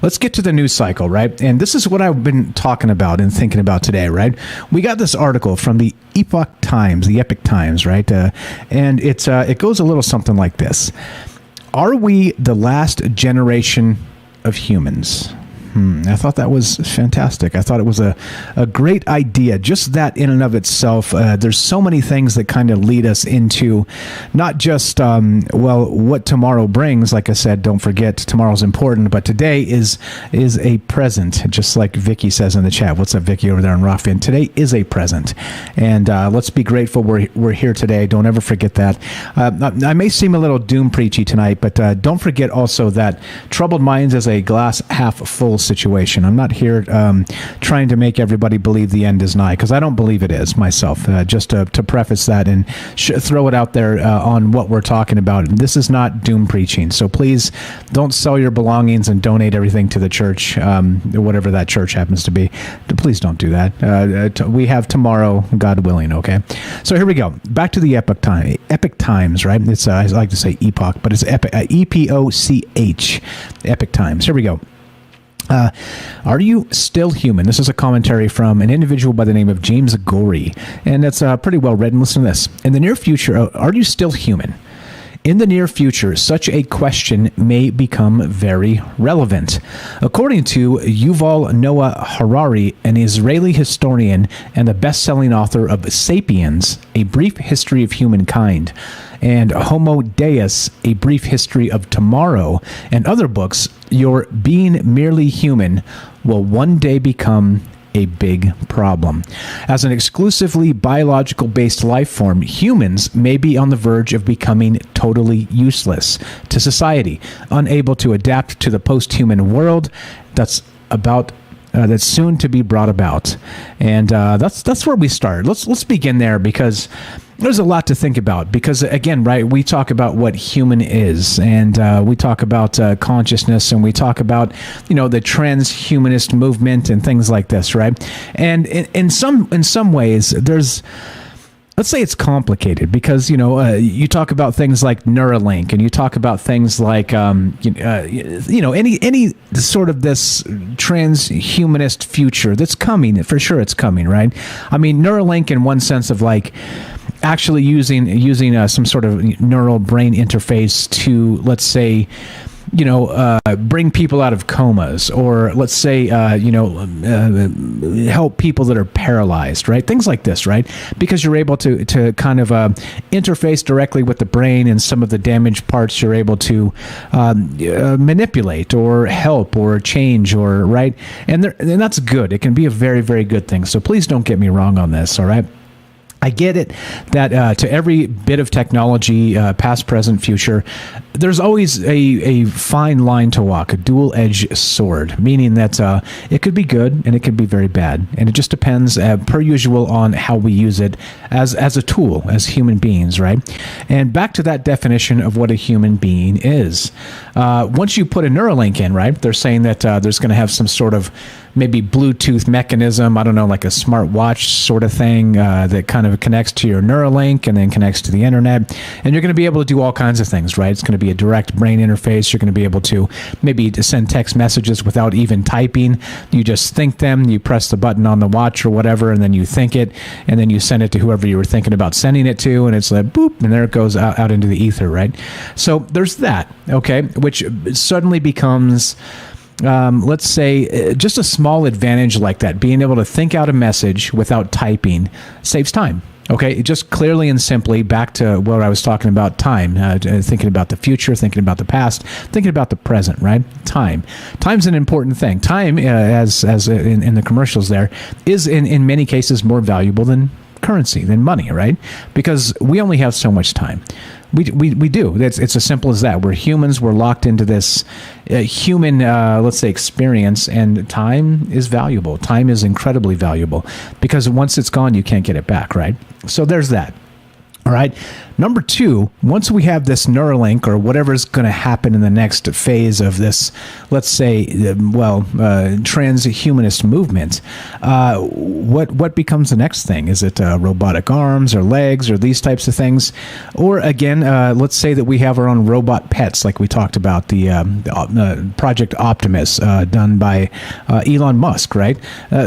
Let's get to the news cycle, right? And this is what I've been talking about and thinking about today, right? We got this article from the Epoch Times, right? And it goes a little something like this. Are we the last generation of humans? I thought that was fantastic. I thought it was a great idea. Just that in and of itself, there's so many things that kind of lead us into not just, what tomorrow brings. Like I said, don't forget tomorrow's important, but today is a present, just like Vicky says in the chat. What's up, Vicky, over there in Rockfin? Today is a present. And let's be grateful we're here today. Don't ever forget that. I may seem a little doom preachy tonight, but don't forget also that troubled minds is a glass half full situation. I'm not here trying to make everybody believe the end is nigh, because I don't believe it is myself. Just to preface that and throw it out there on what we're talking about. This is not doom preaching. So please don't sell your belongings and donate everything to the church, whatever that church happens to be. Please don't do that. We have tomorrow, God willing, okay? So here we go. Back to the Epoch Times, right? It's I like to say epoch, but it's EPOCH, Epoch Times. Here we go. Are you still human? This is a commentary from an individual by the name of James Gorey, and it's pretty well written. Listen to this. In the near future, are you still human? In the near future, such a question may become very relevant. According to Yuval Noah Harari, an Israeli historian and the best-selling author of Sapiens, A Brief History of Humankind, and Homo Deus, A Brief History of Tomorrow, and other books, your being merely human will one day become a big problem. As an exclusively biological-based life form, humans may be on the verge of becoming totally useless to society, unable to adapt to the post-human world that's soon to be brought about. And that's where we start. Let's begin there, because there's a lot to think about. Because again, right, we talk about what human is, and we talk about consciousness, and we talk about the transhumanist movement and things like this, right? And in some ways, let's say it's complicated, because you talk about things like Neuralink, and you talk about things like any sort of this transhumanist future that's coming. For sure, it's coming, right? I mean, Neuralink in one sense of like actually using some sort of neural brain interface to, let's say, bring people out of comas, or let's say, help people that are paralyzed, right? Things like this, right? Because you're able to kind of interface directly with the brain, and some of the damaged parts you're able to manipulate or help or change, or right? And that's good. It can be a very, very good thing. So please don't get me wrong on this, all right? I get it that to every bit of technology, past, present, future, there's always a fine line to walk, a dual-edged sword, meaning that it could be good and it could be very bad. And it just depends, per usual, on how we use it as a tool, as human beings, right? And back to that definition of what a human being is. Once you put a Neuralink in, right, they're saying that there's going to have some sort of maybe Bluetooth mechanism, I don't know, like a smart watch sort of thing that kind of connects to your Neuralink and then connects to the internet. And you're going to be able to do all kinds of things, right? It's going to be a direct brain interface. You're going to be able to maybe send text messages without even typing. You just think them, you press the button on the watch or whatever, and then you think it, and then you send it to whoever you were thinking about sending it to, and it's like boop, and there it goes out into the ether, right? So there's that, okay, which suddenly becomes let's say just a small advantage like that. Being able to think out a message without typing saves time. Okay, just clearly and simply back to what I was talking about, time, thinking about the future, thinking about the past, thinking about the present, right? Time's an important thing. Time, as in the commercials there, is in many cases more valuable than currency, than money, right? Because we only have so much time. We do. It's as simple as that. We're humans. We're locked into this human, let's say, experience, and time is valuable. Time is incredibly valuable, because once it's gone, you can't get it back, right? So there's that. All right. Number two, once we have this Neuralink or whatever is going to happen in the next phase of this, let's say, transhumanist movement, what becomes the next thing? Is it robotic arms or legs or these types of things? Or again, let's say that we have our own robot pets, like we talked about, the Project Optimus done by Elon Musk, right?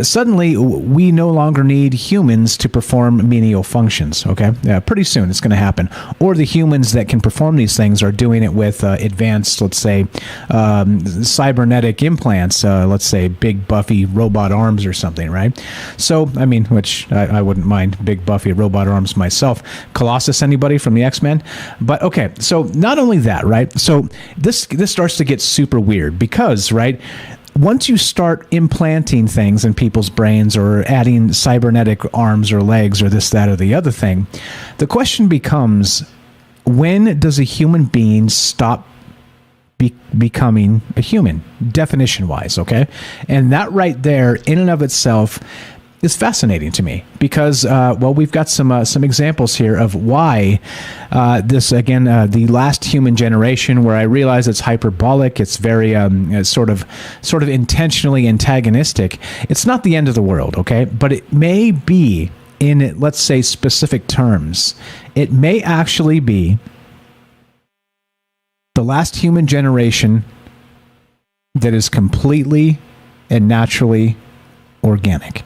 Suddenly, we no longer need humans to perform menial functions, okay? Pretty soon it's going to happen. Or the humans that can perform these things are doing it with advanced, let's say, cybernetic implants, let's say big buffy robot arms or something, right? So, I mean, which I wouldn't mind big buffy robot arms myself. Colossus, anybody from the X-Men? But okay, so not only that, right? So this starts to get super weird because, right, once you start implanting things in people's brains or adding cybernetic arms or legs or this, that, or the other thing, the question becomes, when does a human being stop becoming a human, definition-wise, okay? And that right there, in and of itself, is fascinating to me because, we've got some examples here of why this, again, the last human generation, where I realize it's hyperbolic, it's very sort of intentionally antagonistic. It's not the end of the world, okay? But it may be, in, let's say, specific terms, it may actually be the last human generation that is completely and naturally organic.